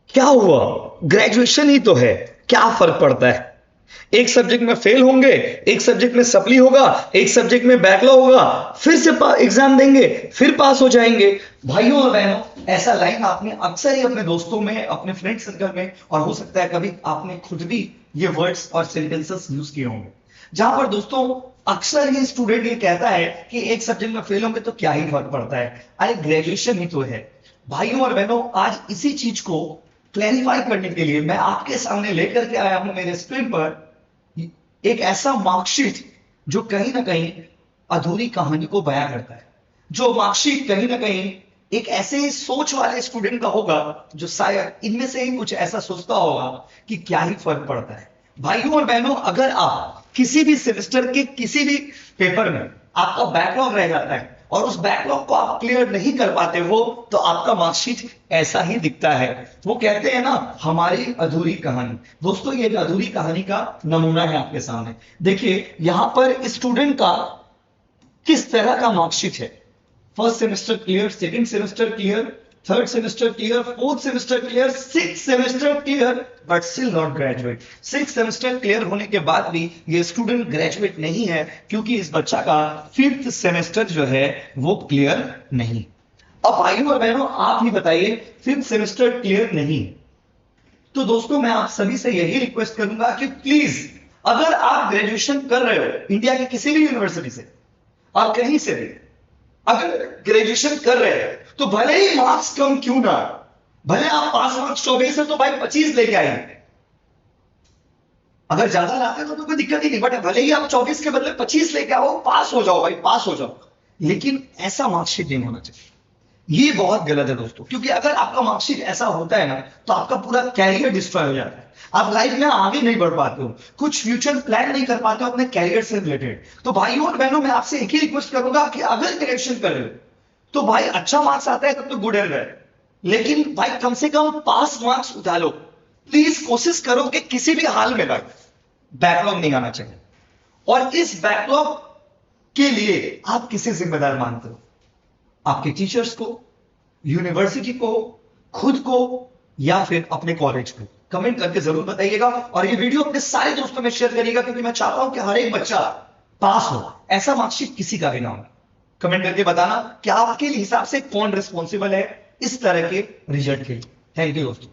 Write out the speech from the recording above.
क्या हुआ, ग्रेजुएशन ही तो है, क्या फर्क पड़ता है। एक सब्जेक्ट में फेल होंगे, एक सब्जेक्ट में सप्ली होगा, एक सब्जेक्ट में बैकलॉग होगा, फिर से एग्जाम देंगे, फिर पास हो जाएंगे। भाइयों और बहनों, ऐसा लाइन आपने अक्सर ही अपने दोस्तों में, अपने फ्रेंड सर्कल में, और हो सकता है कभी आपने खुद भी ये वर्ड्स और सेंटेंसेस यूज किए होंगे, जहां पर दोस्तों अक्सर ही स्टूडेंट ये कहता है कि एक सब्जेक्ट में फेल होंगे तो क्या ही फर्क पड़ता है, अरे ग्रेजुएशन ही तो है। भाइयों और बहनों, आज इसी चीज को क्लैरिफाई करने के लिए मैं आपके सामने लेकर के आया हूं मेरे स्क्रीन पर एक ऐसा मार्कशीट जो कहीं ना कहीं अधूरी कहानी को बयां करता है। जो मार्कशीट कहीं ना कहीं एक ऐसे सोच वाले स्टूडेंट का होगा जो शायद इनमें से ही कुछ ऐसा सोचता होगा कि क्या ही फर्क पड़ता है। भाइयों और बहनों, अगर आप किसी भी सेमेस्टर के किसी भी पेपर में आपका बैकलॉग रह जाता है और उस बैकलॉग को आप क्लियर नहीं कर पाते हो, तो आपका मार्कशीट ऐसा ही दिखता है। वो कहते हैं ना, हमारी अधूरी कहानी। दोस्तों, ये एक अधूरी कहानी का नमूना है आपके सामने। देखिए यहां पर स्टूडेंट का किस तरह का मार्कशीट है। First semester clear, second semester clear, third semester clear, fourth semester clear, six semester clear, but still not graduate. Six semester clear होने के बाद भी ये स्टूडेंट ग्रेजुएट नहीं है, क्योंकि इस बच्चा का फिफ्थ सेमेस्टर जो है वो क्लियर नहीं। अब भाइयों और बहनों, आप ही बताइए, फिफ्थ सेमेस्टर क्लियर नहीं, तो दोस्तों मैं आप सभी से यही रिक्वेस्ट करूंगा कि प्लीज, अगर आप ग्रेजुएशन कर रहे हो इंडिया की किसी भी यूनिवर्सिटी से और कहीं से भी, अगर ग्रेजुएशन कर रहे हैं तो भले ही मार्क्स कम क्यों ना, भले आप पास मार्क्स 24 है तो भाई 25 लेके आएंगे। अगर ज्यादा लाते हो तो कोई दिक्कत ही नहीं, बट भले ही आप 24 के बदले 25 लेके आओ, पास हो जाओ भाई, पास हो जाओ। लेकिन ऐसा मार्कशीट नहीं होना चाहिए। ये बहुत गलत है दोस्तों, क्योंकि अगर आपका मार्कशीट ऐसा होता है ना, तो आपका पूरा कैरियर डिस्ट्रॉय हो जाता है। आप लाइफ में आगे नहीं बढ़ पाते हो, कुछ फ्यूचर प्लान नहीं कर पाते हो अपने कैरियर से रिलेटेड। तो भाइयों और बहनों, मैं आपसे एक ही रिक्वेस्ट करूंगा कि अगर ग्रेजुएशन कर रहे हो तो भाई अच्छा मार्क्स आता है तब तो गुड है, लेकिन भाई कम से कम पास मार्क्स उठा लो। प्लीज कोशिश करो कि किसी भी हाल में भाई बैकलॉग नहीं आना चाहिए। और इस बैकलॉग के लिए आप किसे जिम्मेदार मानते हो? आपके टीचर्स को, यूनिवर्सिटी को, खुद को, या फिर अपने कॉलेज को? कमेंट करके जरूर बताइएगा, और ये वीडियो अपने सारे दोस्तों में शेयर करिएगा, क्योंकि मैं चाहता हूं कि हर एक बच्चा पास हो, ऐसा मार्कशीट किसी का भी ना हो। कमेंट करके बताना कि आपके हिसाब से कौन रिस्पॉन्सिबल है इस तरह के रिजल्ट के लिए। थैंक यू दोस्तों।